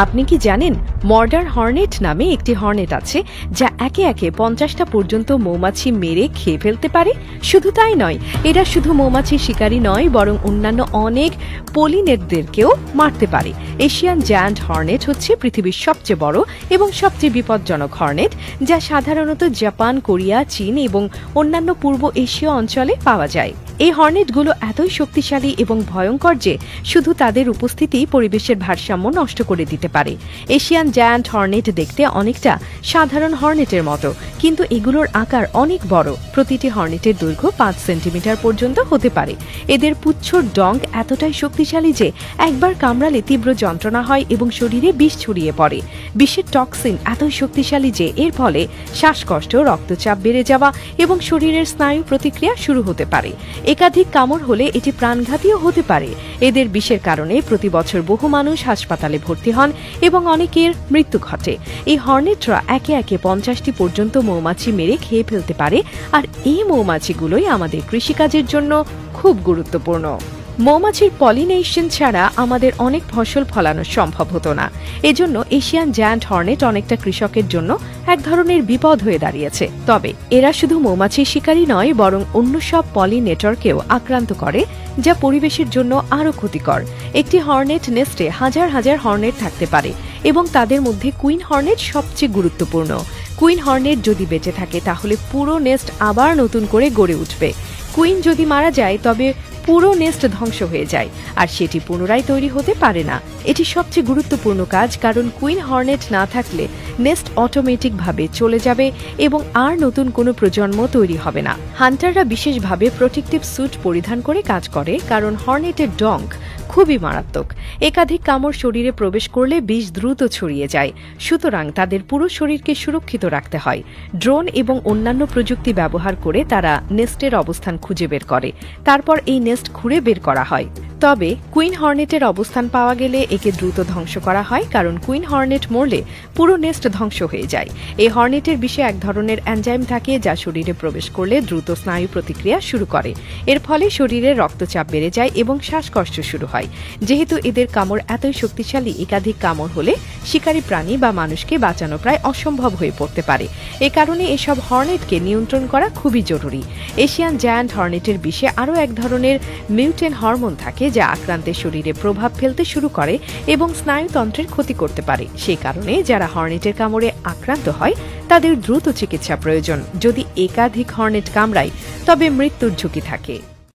আপনি কি জানেন মর্ডার হর্নেট নামে একটি হর্নেট আছে যা একে একে 50টা পর্যন্ত মৌমাছি মেরে খেয়ে ফেলতে পারে? শুধু তাই নয়, এরা শুধু মৌমাছির শিকারী নয়, বরং অন্যান্য অনেক পলিনেটদেরকেও মারতে পারে। এশিয়ান জায়ান্ট হর্নেট হচ্ছে পৃথিবীর সবচেয়ে বড় এবং সবচেয়ে বিপজ্জনক হর্নেট, যা সাধারণত জাপান, কোরিয়া, চীন এবং অন্যান্য পূর্ব এশীয় অঞ্চলে পাওয়া যায়। এই হর্নেটগুলো এতই শক্তিশালী এবং ভয়ঙ্কর যে শুধু তাদের উপস্থিতি পরিবেশের ভারসাম্য নষ্ট করে দিতে পারে। এশিয়ান জায়ান্ট হর্নেট দেখতে অনেকটা সাধারণ হর্নেটের মতো, কিন্তু এগুলোর আকার অনেক বড়। প্রতিটি হর্নেটের দৈর্ঘ্য 5 সেন্টিমিটার পর্যন্ত হতে পারে। এদের পুচ্ছর ডং এতটাই শক্তিশালী যে একবার কামড়ালে তীব্র যন্ত্রণা হয় এবং শরীরে বিষ ছড়িয়ে পড়ে। বিষের টক্সিন এতই শক্তিশালী যে এর ফলে শ্বাসকষ্ট, রক্তচাপ বেড়ে যাওয়া এবং শরীরের স্নায়ু প্রতিক্রিয়া শুরু হতে পারে। একাধিক কামড় হলে এটি প্রাণঘাতীও হতে পারে। এদের বিষের কারণে প্রতি বছর বহু মানুষ হাসপাতালে ভর্তি হন এবং অনেকের মৃত্যু ঘটে। এই হর্নেটরা একে একে 50টি পর্যন্ত মৌমাছি মেরে খেয়ে ফেলতে পারে, আর এই মৌমাছিগুলোই আমাদের কৃষিকাজের জন্য খুব গুরুত্বপূর্ণ। মৌমাছির পলিনেশন ছাড়া আমাদের অনেক ফসল ফলানো সম্ভব হতো না। এজন্য এশিয়ান জায়ান্ট হর্নেট অনেকটা কৃষকের জন্য এক ধরনের বিপদ হয়ে দাঁড়িয়েছে। তবে এরা শুধু মৌমাছির শিকারী নয়, বরং অন্য সব পলিনেটরকেও আক্রান্ত করে, যা পরিবেশের জন্য আরও ক্ষতিকর। একটি হর্নেট নেস্টে হাজার হাজার হর্নেট থাকতে পারে এবং তাদের মধ্যে কুইন হর্নেট সবচেয়ে গুরুত্বপূর্ণ। কুইন হর্নেট যদি বেঁচে থাকে তাহলে পুরো নেস্ট আবার নতুন করে গড়ে উঠবে। কুইন যদি মারা যায় তবে পুরো নেস্ট ধ্বংস হয়ে যায়, আর সেটি পুনরায় তৈরি হতে পারে না। এটি সবচেয়ে গুরুত্বপূর্ণ কাজ, কারণ কুইন হর্নেট না থাকলে নেস্ট অটোমেটিকভাবে চলে যাবে এবং আর নতুন কোনো প্রজন্ম তৈরি হবে না। হান্টাররা বিশেষভাবে প্রোটেক্টিভ স্যুট পরিধান করে কাজ করে, কারণ হর্নেটের ডং খুবই মারাত্মক। একাধিক কামড় শরীরে প্রবেশ করলে বিষ দ্রুত ছড়িয়ে যায়, সুতরাং তাদের পুরো শরীরকে সুরক্ষিত রাখতে হয়। ড্রোন এবং অন্যান্য প্রযুক্তি ব্যবহার করে তারা নেস্টের অবস্থান খুঁজে বের করে, তারপর এই নেস্ট খুঁড়ে বের করা হয়। তবে কুইন হর্নেটের অবস্থান পাওয়া গেলে একে দ্রুত ধ্বংস করা হয়, কারণ কুইন হর্নেট মরলে পুরো নেস্ট ধ্বংস হয়ে যায়। এই হর্নেটের বিষে এক ধরনের এনজাইম থাকে যা শরীরে প্রবেশ করলে দ্রুত স্নায়ু প্রতিক্রিয়া শুরু করে। এর ফলে শরীরে রক্তচাপ বেড়ে যায় এবং শ্বাসকষ্ট শুরু হয়। যেহেতু এদের কামড় এতই শক্তিশালী, একাধিক কামড় হলে শিকারী প্রাণী বা মানুষকে বাঁচানো প্রায় অসম্ভব হয়ে পড়তে পারে। এ কারণে এসব হর্নেটকে নিয়ন্ত্রণ করা খুবই জরুরি। এশিয়ান জায়ান্ট হর্নেটের বিষে আরও এক ধরনের মিউটেন হরমোন থাকে যা আক্রান্তের শরীরে প্রভাব ফেলতে শুরু করে এবং স্নায়ুতন্ত্রের ক্ষতি করতে পারে। সে কারণে যারা হর্নেটের কামড়ে আক্রান্ত হয় তাদের দ্রুত চিকিৎসা প্রয়োজন। যদি একাধিক হর্নেট কামড়ায় তবে মৃত্যুর ঝুঁকি থাকে।